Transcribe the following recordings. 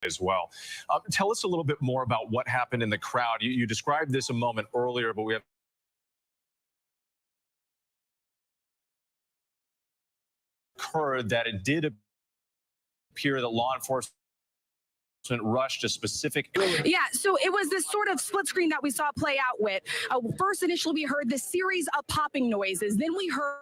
as well. Tell us a little bit more about what happened in the crowd. You described this a moment earlier, but we have heard that it did appear that law enforcement rushed a specific area. Yeah, so it was this sort of split screen that we saw play out with. First, initially, we heard this series of popping noises. Then we heard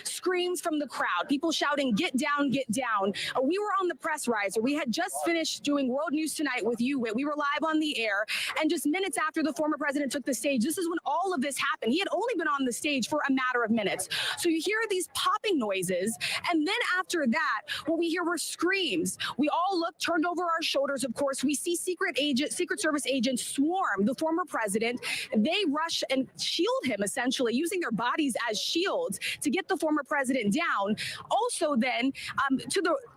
screams from the crowd, people shouting, "Get down, get down." We were on the press riser. We had just finished doing World News Tonight with you, Whit. We were live on the air, and just minutes after the former president took the stage, this is when all of this happened. He had only been on the stage for a matter of minutes. So you hear these popping noises, and then after that, what we hear were screams. We all looked, turned over our shoulders, of course. We see Secret Service agents swarm the former president. They rush and shield him, essentially, using their bodies as shields to get the former president down. Also then,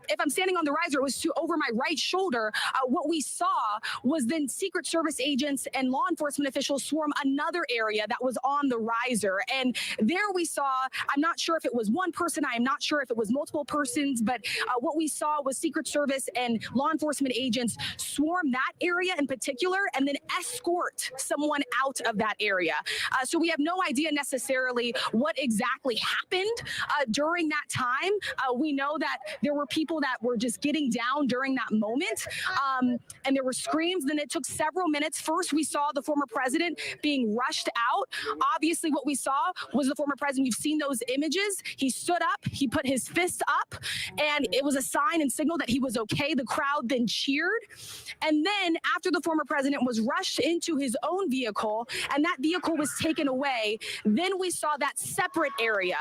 if I'm standing on the riser, it was over my right shoulder. What we saw was then Secret Service agents and law enforcement officials swarm another area that was on the riser. And there we saw, I'm not sure if it was one person, I am not sure if it was multiple persons, but what we saw was Secret Service and law enforcement agents swarm that area in particular and then escort someone out of that area. So we have no idea necessarily what exactly happened during that time. We know that there were people that were just getting down during that moment, and there were screams. Then it took several minutes. First, we saw the former president being rushed out. Obviously, what we saw was the former president. You've seen those images. He stood up, he put his fists up, and it was a sign and signal that he was okay. The crowd then cheered. And then after the former president was rushed into his own vehicle, and that vehicle was taken away, then we saw that separate area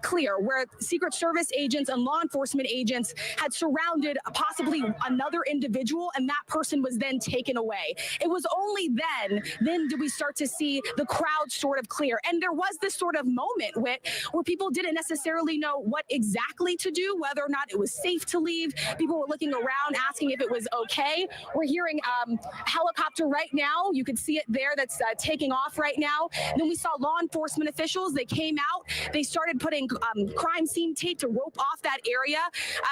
clear, where Secret Service agents and law enforcement agents had surrounded possibly another individual, and that person was then taken away. It was only then did we start to see the crowd sort of clear. And there was this sort of moment where people didn't necessarily know what exactly to do, whether or not it was safe to leave. People were looking around, asking if it was okay. We're hearing a helicopter right now. You can see it there that's taking off right now. And then we saw law enforcement officials. They came out. They started putting crime scene tape to rope off that area.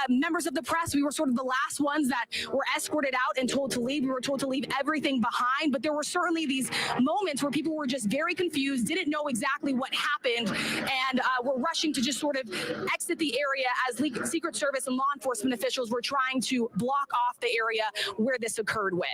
Members of the press, we were sort of the last ones that were escorted out and told to leave. We were told to leave everything behind, but there were certainly these moments where people were just very confused, didn't know exactly what happened, and were rushing to just sort of exit the area as Secret Service and law enforcement officials were trying to block off the area where this occurred with.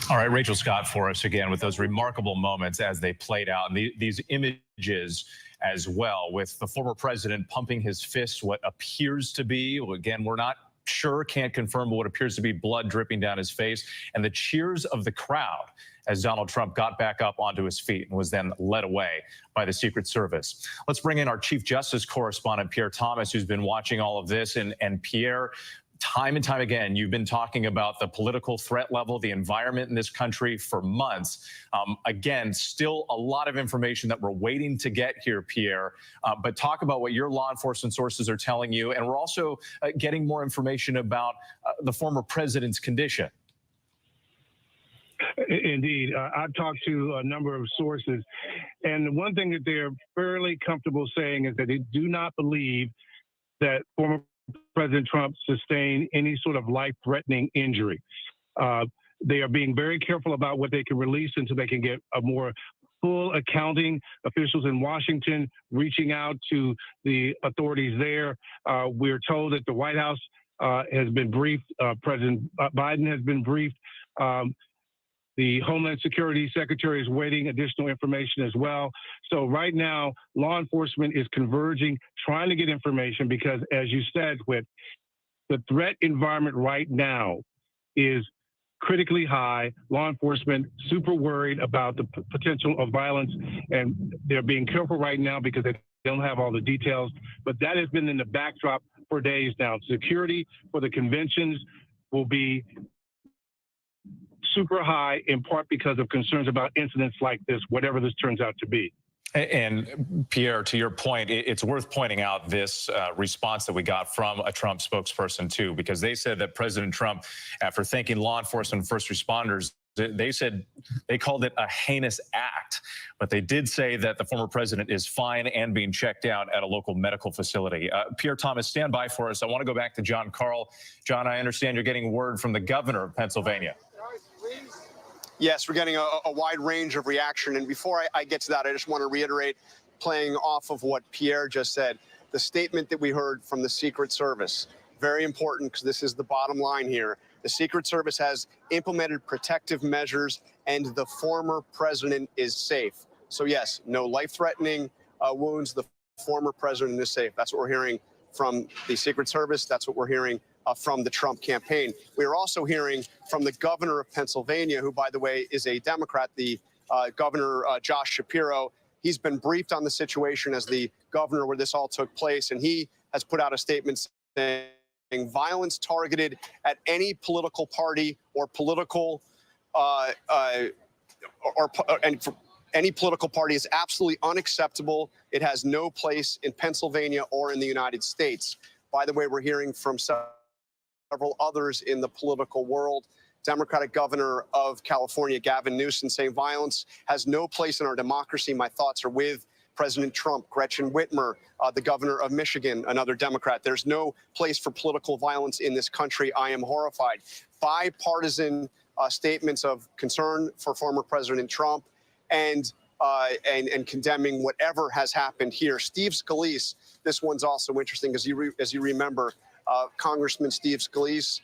All right, Rachel Scott for us again with those remarkable moments as they played out. And these images as well with the former president pumping his fist, what appears to be, well, again, we're not sure, can't confirm, but what appears to be blood dripping down his face, and the cheers of the crowd as Donald Trump got back up onto his feet and was then led away by the Secret Service. Let's bring in our Chief Justice correspondent, Pierre Thomas, who's been watching all of this. And Pierre, time and time again, you've been talking about the political threat level, the environment in this country for months. Again, still a lot of information that we're waiting to get here, Pierre. But talk about what your law enforcement sources are telling you. And we're also getting more information about the former president's condition. Indeed. I've talked to a number of sources, and one thing that they're fairly comfortable saying is that they do not believe that former President Trump sustained any sort of life-threatening injury. They are being very careful about what they can release until they can get a more full accounting. Officials in Washington reaching out to the authorities there. We're told that the White House has been briefed. President Biden has been briefed. The Homeland Security Secretary is waiting additional information as well. So right now, law enforcement is converging, trying to get information because, as you said, with the threat environment right now is critically high. Law enforcement super worried about the potential of violence, and they're being careful right now because they don't have all the details. But that has been in the backdrop for days now. Security for the conventions will be super high, in part because of concerns about incidents like this, whatever this turns out to be. And Pierre, to your point, it's worth pointing out this response that we got from a Trump spokesperson too, because they said that President Trump, after thanking law enforcement and first responders They said they called it a heinous act, but they did say that the former president is fine and being checked out at a local medical facility. Pierre Thomas, stand by for us. I want to go back to John Karl. John, I understand you're getting word from the governor of Pennsylvania. Yes, we're getting a wide range of reaction. And before I get to that, I just want to reiterate, playing off of what Pierre just said, the statement that we heard from the Secret Service, very important because this is the bottom line here. The Secret Service has implemented protective measures and the former president is safe. So yes, no life-threatening wounds. The former president is safe. That's what we're hearing from the Secret Service. That's what we're hearing from the Trump campaign. We are also hearing from the governor of Pennsylvania, who, by the way, is a Democrat, the governor Josh Shapiro. He's been briefed on the situation as the governor where this all took place, and he has put out a statement saying violence targeted at any political party or political and for any political party is absolutely unacceptable. It has no place in Pennsylvania or in the United States. By the way, we're hearing from several others in the political world. Democratic governor of California, Gavin Newsom, saying violence has no place in our democracy. My thoughts are with President Trump. Gretchen Whitmer, the governor of Michigan, another Democrat. There's no place for political violence in this country. I am horrified. Bipartisan statements of concern for former President Trump and condemning whatever has happened here. Steve Scalise, this one's also interesting, as you remember, Congressman Steve Scalise,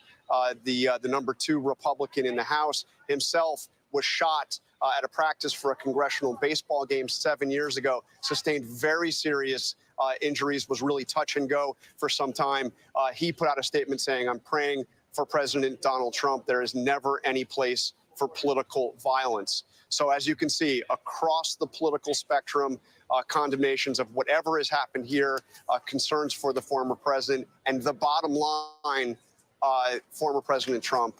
the number 2 Republican in the House, himself was shot at a practice for a congressional baseball game 7 years ago, sustained very serious injuries, was really touch and go for some time. He put out a statement saying, I'm praying for President Donald Trump. There is never any place for political violence. So as you can see, across the political spectrum, condemnations of whatever has happened here, concerns for the former president, and the bottom line, former President Trump,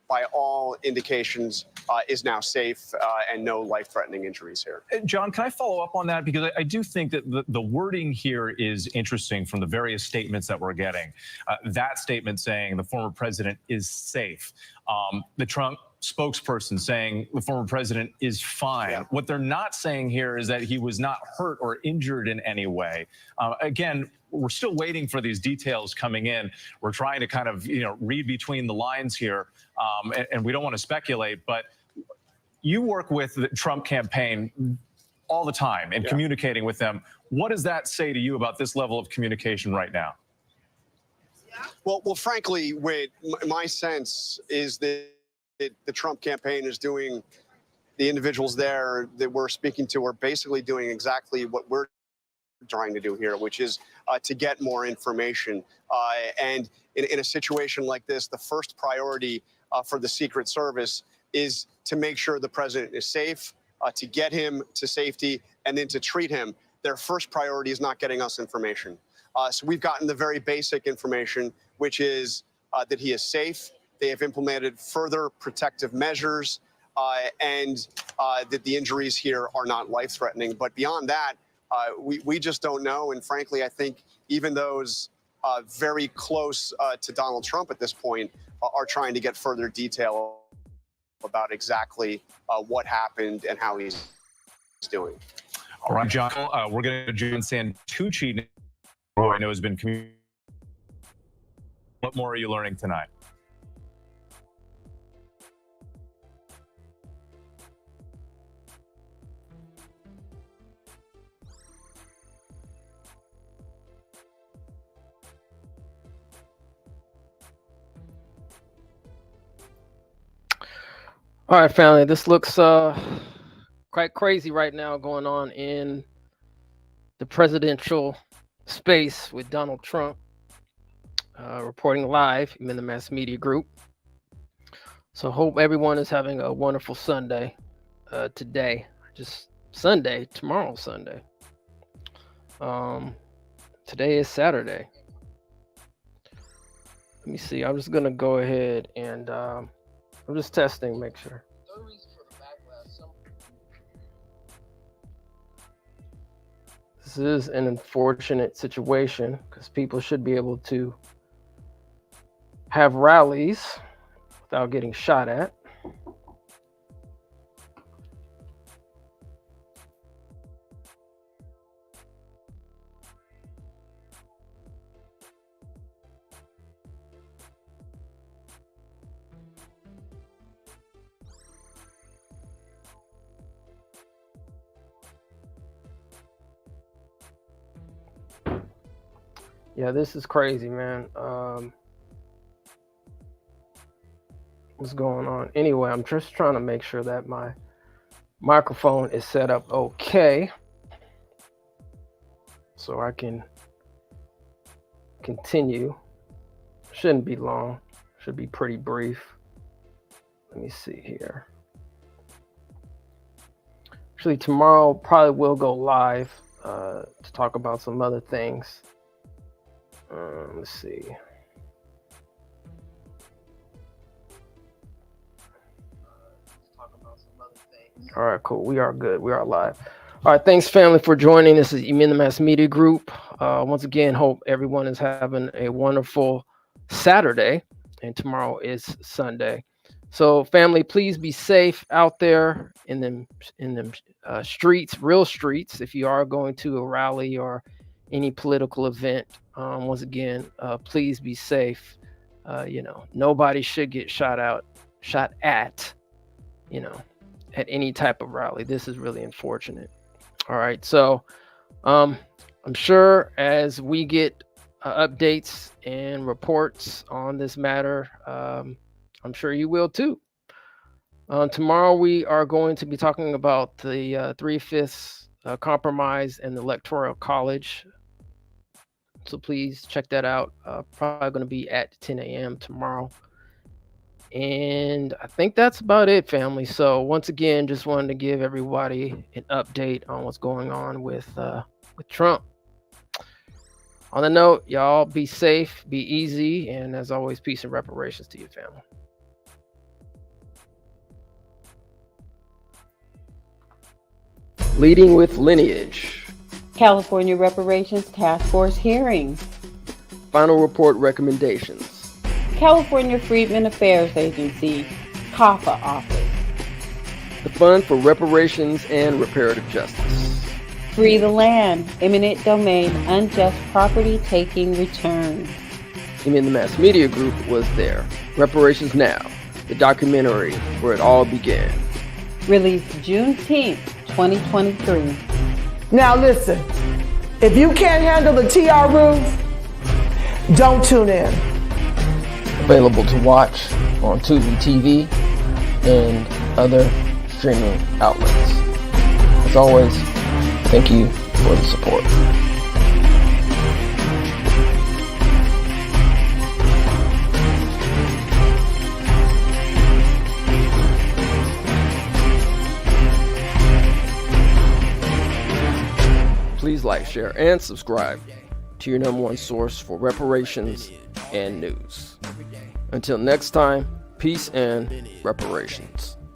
by all indications, is now safe and no life-threatening injuries here. John, can I follow up on that? Because I do think that the wording here is interesting from the various statements that we're getting. That statement saying the former president is safe. The Trump spokesperson saying the former president is fine. Yeah. What they're not saying here is that he was not hurt or injured in any way. Again, we're still waiting for these details coming in. We're trying to kind of, read between the lines here, and we don't want to speculate, but you work with the Trump campaign all the time and communicating with them. What does that say to you about this level of communication right now? Well, frankly, Wade, my sense is that the Trump campaign is doing, the individuals there that we're speaking to are basically doing exactly what we're trying to do here, which is to get more information. And in a situation like this, the first priority for the Secret Service is to make sure the president is safe, to get him to safety, and then to treat him. Their first priority is not getting us information. So we've gotten the very basic information, which is that he is safe. They have implemented further protective measures, and that the injuries here are not life-threatening. But beyond that, we just don't know. And frankly, I think even those very close to Donald Trump at this point are trying to get further detail about exactly what happened and how he's doing. All right, John, we're going to John Santucci, who I know has been communicating. What more are you learning tonight? All right, family, this looks quite crazy right now going on in the presidential space with Donald Trump reporting live in the mass media group. So hope everyone is having a wonderful Sunday today. Just Sunday, tomorrow Sunday. Today is Saturday. Let me see. I'm just going to go ahead and I'm just testing, make sure. This is an unfortunate situation because people should be able to have rallies without getting shot at. Yeah, this is crazy, man. What's going on? Anyway, I'm just trying to make sure that my microphone is set up okay, so I can continue. Shouldn't be long. Should be pretty brief. Let me see here. Actually, tomorrow probably will go live to talk about some other things. Let's see. All right, cool. We are good. We are live. All right, thanks, family, for joining. This is Emin the Mass Media Group. Once again, hope everyone is having a wonderful Saturday, and tomorrow is Sunday. So, family, please be safe out there in them streets, real streets. If you are going to a rally or any political event, once again, please be safe. Nobody should get shot at, at any type of rally. This is really unfortunate. All right, so I'm sure as we get updates and reports on this matter, I'm sure you will too. Tomorrow we are going to be talking about the 3/5 compromise and the Electoral College. So please check that out. Probably going to be at 10 a.m. tomorrow. And I think that's about it, family. So once again, just wanted to give everybody an update on what's going on with Trump. On the note, y'all be safe, be easy, and as always, peace and reparations to your family. Leading with lineage. California Reparations Task Force hearings. Final report recommendations. California Freedmen Affairs Agency, CAFA office. The Fund for Reparations and Reparative Justice. Free the land, eminent domain, unjust property taking return. Emin the Mass Media Group was there. Reparations Now, the documentary where it all began. Released Juneteenth, 2023. Now listen, if you can't handle the TR rules, don't tune in. Available to watch on Tubi TV and other streaming outlets. As always, thank you for the support. Please like, share, and subscribe to your #1 source for reparations and news. Until next time, peace and reparations.